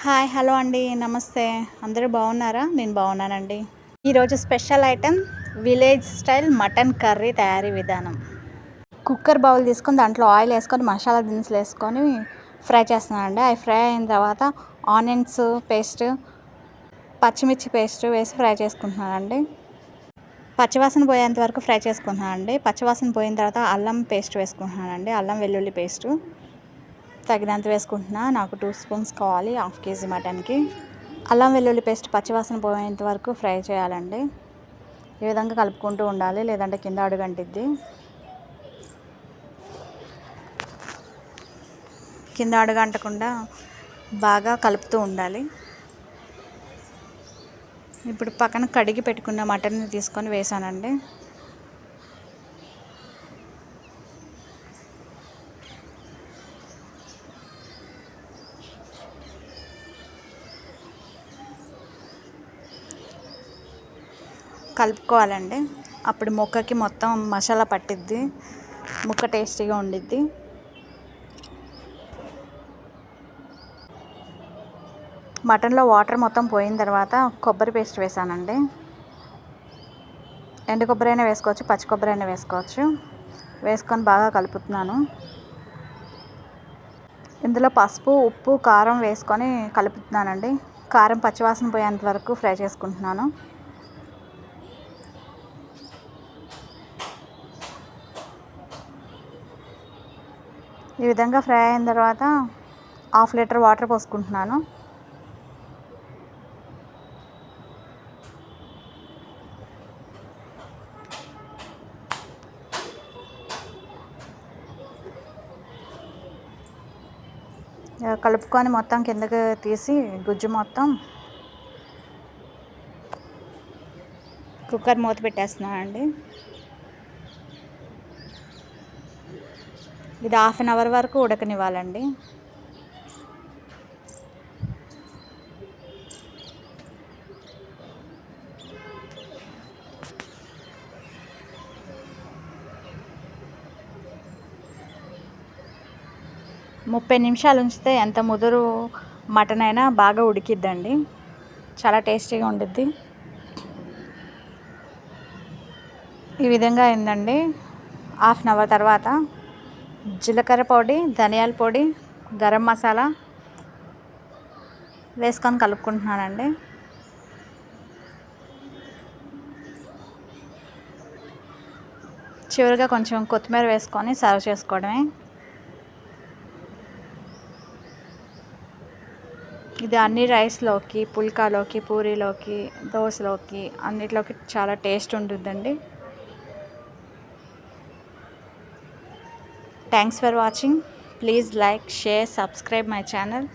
Hi hello అండి నమస్తే. అందరూ బాగున్నారా? నేను బాగున్నానండి. ఈరోజు special item village style mutton curry తయారీ విధానం. కుక్కర్ బౌల్ తీసుకొని దాంట్లో ఆయిల్ వేసుకొని మసాలా దినుసులు వేసుకొని ఫ్రై చేస్తున్నానండి. అవి ఫ్రై అయిన తర్వాత ఆనియన్స్ పేస్ట్, పచ్చిమిర్చి పేస్ట్ వేసి ఫ్రై చేసుకుంటున్నానండి. పచ్చివాసన పోయేంత వరకు ఫ్రై చేసుకుంటున్నానండి. పచ్చివాసన పోయిన తర్వాత అల్లం పేస్ట్ వేసుకుంటున్నానండి. అల్లం వెల్లుల్లి పేస్టు తగినంత వేసుకుంటున్నా. నాకు 2 స్పూన్స్ కావాలి హాఫ్ కేజీ మటన్కి. అల్లం వెల్లుల్లి పేస్ట్ పచ్చివాసన పోయేంత వరకు ఫ్రై చేయాలండి. ఈ విధంగా కలుపుకుంటూ ఉండాలి, లేదంటే కింద అడుగంటిద్ది. కింద అడుగంటకుండా బాగా కలుపుతూ ఉండాలి. ఇప్పుడు పక్కన కడిగి పెట్టుకున్న మటన్ తీసుకొని వేసానండి. కలుపుకోవాలండి. అప్పుడు ముక్కకి మొత్తం మసాలా పట్టిద్ది, ముక్క టేస్టీగా ఉండిద్ది. మటన్లో వాటర్ మొత్తం పోయిన తర్వాత కొబ్బరి పేస్ట్ వేసానండి. ఎండు కొబ్బరి అయినా వేసుకోవచ్చు, పచ్చి కొబ్బరి అయినా వేసుకోవచ్చు. వేసుకొని బాగా కలుపుతున్నాను. ఇందులో పసుపు, ఉప్పు, కారం వేసుకొని కలుపుతున్నానండి. కారం పచ్చివాసన పోయేంత వరకు ఫ్రై చేసుకుంటున్నాను. ఈ విధంగా ఫ్రై అయిన తర్వాత 1/2 లీటర్ వాటర్ పోసుకుంటున్నాను. కలుపుకొని మొత్తం కిందకి తీసి గుజ్జు మొత్తం కుక్కర్ మూత పెట్టేస్తున్నానండి. ఇది 1/2 అవర్ వరకు ఉడకనివ్వాలండి. ముప్పై నిమిషాలు ఉంచితే ఎంత ముదురు మటన్ అయినా బాగా ఉడికిద్దండి. చాలా టేస్టీగా ఉండిద్ది. ఈ విధంగా అయిందండి. 1/2 అవర్ తర్వాత జీలకర్ర పొడి, ధనియాల పొడి, గరం మసాలా వేసుకొని కలుపుకుంటున్నానండి. చివరిగా కొంచెం కొత్తిమీర వేసుకొని సర్వ్ చేసుకోవడమే. ఇది అన్ని రైస్లోకి, పుల్కాలోకి, పూరీలోకి, దోశలోకి అన్నిట్లోకి చాలా టేస్ట్ ఉంటుందండి. Thanks for watching. Please like, share, subscribe my channel.